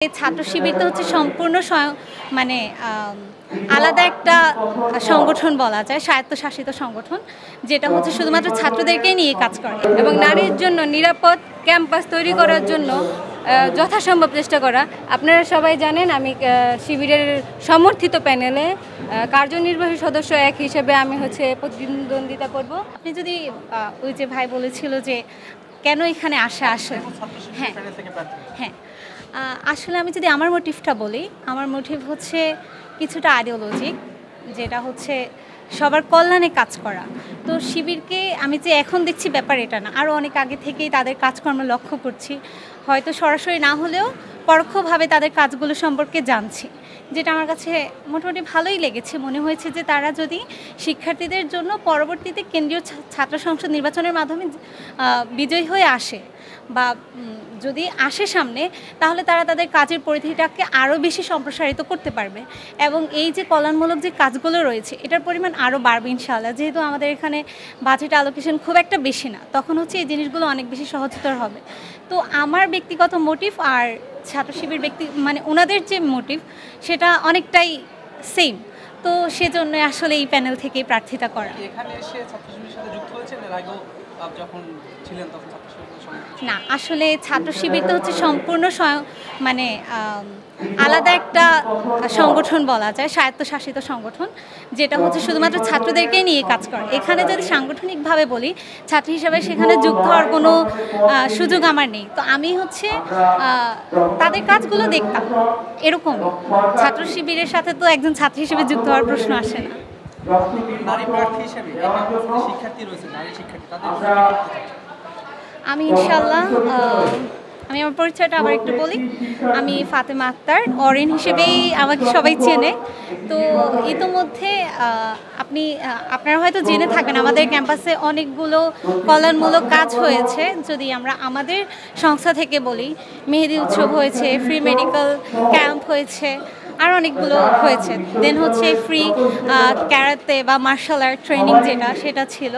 এই ছাত্র শিবিরটা হচ্ছে সম্পূর্ণ মানে আলাদা একটা সংগঠন বলা যায়, স্বায়ত্তশাসিত সংগঠন, যেটা হচ্ছে শুধুমাত্র ছাত্রদেরকেই নিয়ে কাজ করে এবং নারীর জন্য নিরাপদ ক্যাম্পাস তৈরি করার জন্য যথাসম্ভব চেষ্টা করা। আপনারা সবাই জানেন আমি শিবিরের সমর্থিত প্যানেলে কার্যনির্বাহী সদস্য এক হিসেবে আমি প্রতিদ্বন্দ্বিতা করব। আপনি যদি ওই যে ভাই বলেছিল যে কেন এখানে আসে হ্যাঁ হ্যাঁ আসলে আমি যদি আমার মোটিভটা বলি, আমার মোটিভ হচ্ছে কিছুটা আইডিওলজিক, যেটা হচ্ছে সবার কল্যাণে কাজ করা। তো শিবিরকে আমি যে এখন দেখছি ব্যাপার এটা না, আরও অনেক আগে থেকেই তাদের কাজকর্ম লক্ষ্য করছি, হয়তো সরাসরি না হলেও পরোক্ষভাবে তাদের কাজগুলো সম্পর্কে জানছি, যেটা আমার কাছে মোটামুটি ভালোই লেগেছে। মনে হয়েছে যে তারা যদি শিক্ষার্থীদের জন্য পরবর্তীতে কেন্দ্রীয় ছাত্র সংসদ নির্বাচনের মাধ্যমে বিজয়ী হয়ে আসে বা যদি আসে সামনে, তাহলে তারা তাদের কাজের পরিধিটাকে আরও বেশি সম্প্রসারিত করতে পারবে এবং এই যে কল্যাণমূলক যে কাজগুলো রয়েছে এটার পরিমাণ আরও বাড়বে ইনশাআল্লাহ। যেহেতু আমাদের এখানে বাজেট অ্যালোকেশন খুব একটা বেশি না, তখন হচ্ছে এই জিনিসগুলো অনেক বেশি সহজতর হবে। তো আমার ব্যক্তিগত মোটিভ আর ছাত্র শিবির মানে ওনাদের যে মোটিভ সেটা অনেকটাই সেম। তো সেজন্য আসলে এই প্যানেল থেকে প্রার্থিতা করা। এখানে এসে ছাত্র শিবিরের সাথে যুক্ত হয়েছেন এর আগেও যখন ছিলেন তখন ছাত্র শিবিরের না, আসলে ছাত্র শিবিরটা হচ্ছে সম্পূর্ণ মানে আলাদা একটা সংগঠন বলা যায়, স্বায়ত্তশাসিত সংগঠন, যেটা হচ্ছে শুধুমাত্র ছাত্রদেরকেই নিয়ে কাজ করে। এখানে যদি সাংগঠনিকভাবে বলি, ছাত্র হিসেবে সেখানে যুক্ত হওয়ার কোনো সুযোগ আমার নেই। তো আমি হচ্ছে তাদের কাজগুলো দেখতাম, এরকমই। ছাত্র শিবিরের সাথে তো একজন ছাত্র হিসেবে যুক্ত হওয়ার প্রশ্ন আসে না। নারী প্রার্থী হিসেবে শিক্ষার্থী রয়েছে, নারী শিক্ষার্থী, তাদের আমি ইনশাআল্লাহ আমি আমার পরিচয়টা আবার একটু বলি। আমি ফাতেমা আক্তার, অরিন হিসেবেই আমাকে সবাই চেনে। তো ইতোমধ্যে আপনারা হয়তো জেনে থাকবেন আমাদের ক্যাম্পাসে অনেকগুলো কল্যাণমূলক কাজ হয়েছে। যদি আমরা আমাদের সংস্থা থেকে বলি, মেহেদি উৎসব হয়েছে, ফ্রি মেডিকেল ক্যাম্প হয়েছে, আর অনেকগুলো হয়েছে। দেন হচ্ছে ফ্রি ক্যারাতে বা মার্শাল আর্ট ট্রেনিং সেটা ছিল।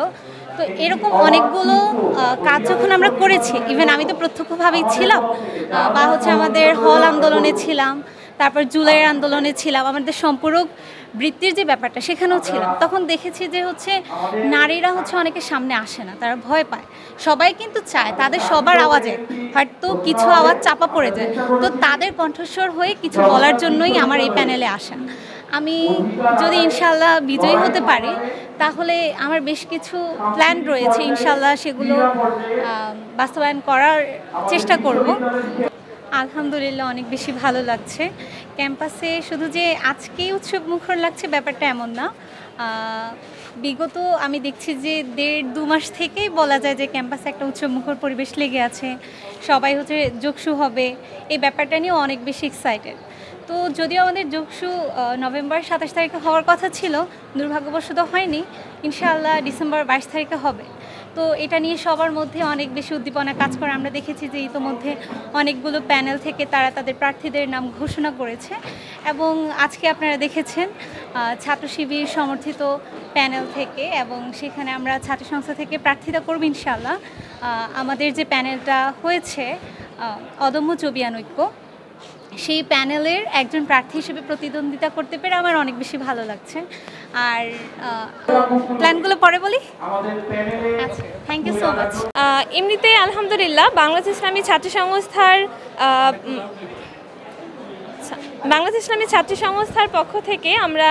তো এরকম অনেকগুলো কাজ যখন আমরা করেছি, ইভেন আমি তো প্রত্যক্ষভাবেই ছিলাম, বা হচ্ছে আমাদের হল আন্দোলনে ছিলাম, তারপর জুলাইয়ের আন্দোলনে ছিলাম, আমাদের সম্পূরক বৃত্তির যে ব্যাপারটা সেখানেও ছিলাম। তখন দেখেছি যে হচ্ছে নারীরা হচ্ছে অনেকে সামনে আসে না, তারা ভয় পায়। সবাই কিন্তু চায় তাদের সবার আওয়াজে হয়তো কিছু আওয়াজ চাপা পড়ে যায়, তো তাদের কণ্ঠস্বর হয়ে কিছু বলার জন্যই আমার এই প্যানেলে আসা। আমি যদি ইনশাআল্লাহ বিজয়ী হতে পারি, তাহলে আমার বেশ কিছু প্ল্যান রয়েছে, ইনশাআল্লাহ সেগুলো বাস্তবায়ন করার চেষ্টা করব। আলহামদুলিল্লাহ অনেক বেশি ভালো লাগছে। ক্যাম্পাসে শুধু যে আজকেই উৎসব মুখর লাগছে ব্যাপারটা এমন না, বিগত আমি দেখছি যে 1.5-2 মাস থেকেই বলা যায় যে ক্যাম্পাসে একটা উৎসব মুখর পরিবেশ লেগে আছে। সবাই হচ্ছে যোগসু হবে, এই ব্যাপারটা নিয়েও অনেক বেশি এক্সাইটেড। তো যদিও আমাদের যোগসু নভেম্বর 27 তারিখে হওয়ার কথা ছিল, দুর্ভাগ্যবশত হয়নি। ইনশাআল্লাহ ডিসেম্বর 22 তারিখে হবে। তো এটা নিয়ে সবার মধ্যে অনেক বেশি উদ্দীপনা কাজ করে। আমরা দেখেছি যে ইতোমধ্যে অনেকগুলো প্যানেল থেকে তারা তাদের প্রার্থীদের নাম ঘোষণা করেছে এবং আজকে আপনারা দেখেছেন ছাত্র শিবির সমর্থিত প্যানেল থেকে, এবং সেখানে আমরা ছাত্র সংস্থা থেকে প্রার্থিতা করব ইনশাআল্লাহ। আমাদের যে প্যানেলটা হয়েছে অদম্য চবিয়ান ঐক্য, সেই প্যানেলের একজন প্রার্থী হিসেবে প্রতিদ্বন্দ্বিতা করতে পেরে আমার অনেক বেশি ভালো লাগছে। আর প্ল্যানগুলো পরে বলি। আচ্ছা, থ্যাংক ইউ সো মাচ। এমনিতে আলহামদুলিল্লাহ বাংলাদেশ ইসলামী ছাত্র সংস্থার পক্ষ থেকে আমরা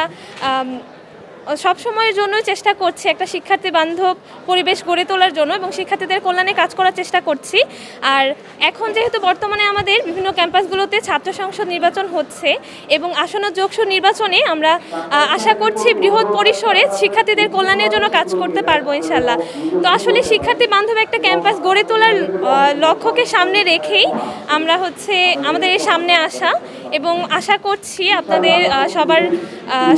সবসময়ের জন্য চেষ্টা করছি একটা শিক্ষার্থী বান্ধব পরিবেশ গড়ে তোলার জন্য এবং শিক্ষার্থীদের কল্যাণে কাজ করার চেষ্টা করছি। আর এখন যেহেতু বর্তমানে আমাদের বিভিন্ন ক্যাম্পাসগুলোতে ছাত্র সংসদ নির্বাচন হচ্ছে এবং আসন্ন যোগসু নির্বাচনে আমরা আশা করছি বৃহৎ পরিসরে শিক্ষার্থীদের কল্যাণের জন্য কাজ করতে পারবো ইনশাল্লাহ। তো আসলে শিক্ষার্থী বান্ধব একটা ক্যাম্পাস গড়ে তোলার লক্ষ্যকে সামনে রেখেই আমরা আমাদের এই সামনে আসা এবং আশা করছি আপনাদের সবার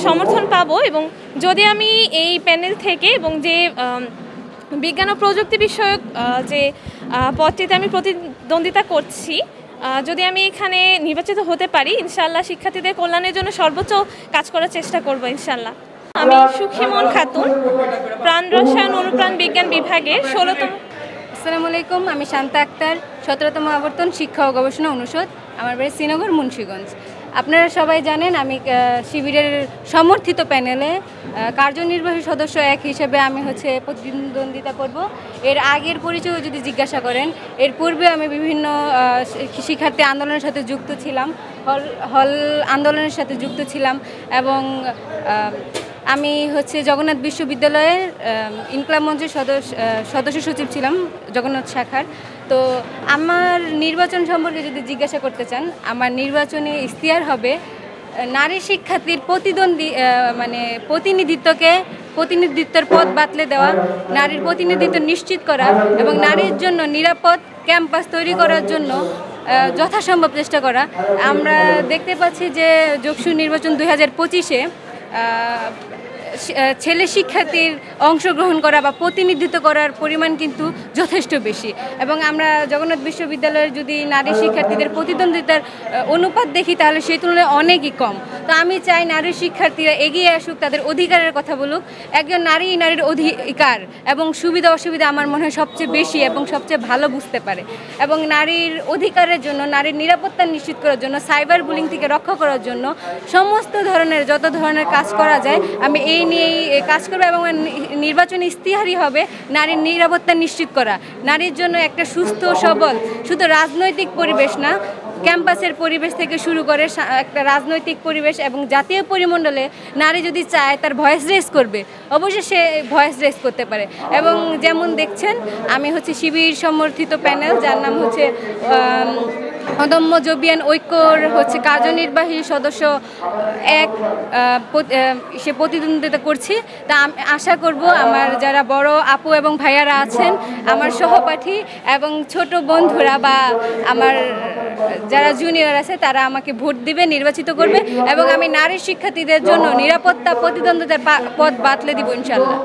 সমর্থন পাবো। এবং যদি আমি এই প্যানেল থেকে এবং যে বিজ্ঞান ও প্রযুক্তি বিষয়ক যে পদটিতে আমি প্রতিদ্বন্দ্বিতা করছি, যদি আমি এখানে নির্বাচিত হতে পারি, ইনশাআল্লাহ শিক্ষার্থীদের কল্যাণের জন্য সর্বোচ্চ কাজ করার চেষ্টা করব ইনশাআল্লাহ। আমি সুখিমন খাতুন, প্রাণ রসায়ন অনুপ্রাণ বিজ্ঞান বিভাগের 16তম। আসসালামু আলাইকুম, আমি শান্তা আক্তার, 17তম আবর্তন শিক্ষা ও গবেষণা অনুষদ। আমার বাড়ি শ্রীনগর, মুন্সিগঞ্জ। আপনারা সবাই জানেন আমি শিবিরের সমর্থিত প্যানেলে কার্যনির্বাহী সদস্য 1 হিসেবে আমি প্রতিদ্বন্দ্বিতা করব। এর আগের পরিচয় যদি জিজ্ঞাসা করেন, এর পূর্বে আমি বিভিন্ন শিক্ষার্থী আন্দোলনের সাথে যুক্ত ছিলাম, হল আন্দোলনের সাথে যুক্ত ছিলাম এবং আমি জগন্নাথ বিশ্ববিদ্যালয়ের ইনকলাব মঞ্চের সদস্য সচিব ছিলাম জগন্নাথ শাখার। তো আমার নির্বাচন সম্পর্কে যদি জিজ্ঞাসা করতে চান, আমার নির্বাচনে ইশতেহার হবে নারী শিক্ষার্থীর প্রতিনিধিত্বের পথ বাতলে দেওয়া, নারীর প্রতিনিধিত্ব নিশ্চিত করা এবং নারীর জন্য নিরাপদ ক্যাম্পাস তৈরি করার জন্য যথাসম্ভব চেষ্টা করা। আমরা দেখতে পাচ্ছি যে যোগসু নির্বাচন 2025-এ ছেলে শিক্ষার্থীর অংশগ্রহণ করা বা প্রতিনিধিত্ব করার পরিমাণ কিন্তু যথেষ্ট বেশি এবং আমরা জগন্নাথ বিশ্ববিদ্যালয়ের যদি নারী শিক্ষার্থীদের প্রতিদ্বন্দ্বিতার অনুপাত দেখি তাহলে সেই তুলনায় অনেকই কম। তো আমি চাই নারী শিক্ষার্থীরা এগিয়ে আসুক, তাদের অধিকারের কথা বলুক। একজন নারীর অধিকার এবং সুবিধা অসুবিধা আমার মনে হয় সবচেয়ে বেশি এবং সবচেয়ে ভালো বুঝতে পারে এবং নারীর অধিকারের জন্য, নারীর নিরাপত্তা নিশ্চিত করার জন্য, সাইবার বুলিং থেকে রক্ষা করার জন্য সমস্ত ধরনের যত ধরনের কাজ করা যায় আমি এই নিয়েই কাজ করবো এবং নির্বাচনী ইশতেহারই হবে নারীর নিরাপত্তা নিশ্চিত করা, নারীর জন্য একটা সুস্থ সবল শুধু রাজনৈতিক পরিবেশ না, ক্যাম্পাসের পরিবেশ থেকে শুরু করে একটা রাজনৈতিক পরিবেশ এবং জাতীয় পরিমণ্ডলে নারী যদি চায় তার ভয়েস রেজ করবে, অবশ্যই সে ভয়েস রেজ করতে পারে। এবং যেমন দেখছেন আমি শিবির সমর্থিত প্যানেল, যার নাম অদম্য জবিয়ান ঐক্যর কার্যনির্বাহী সদস্য 1 সে প্রতিদ্বন্দ্বিতা করছি। তা আমি আশা করব আমার যারা বড় আপু এবং ভাইয়ারা আছেন, আমার সহপাঠী এবং ছোট বন্ধুরা বা আমার যারা জুনিয়র আছে তারা আমাকে ভোট দিবে, নির্বাচিত করবে এবং আমি নারী শিক্ষার্থীদের জন্য নিরাপত্তা প্রতিদ্বন্দ্বিতার পথ বাতলে দিব ইনশাআল্লাহ।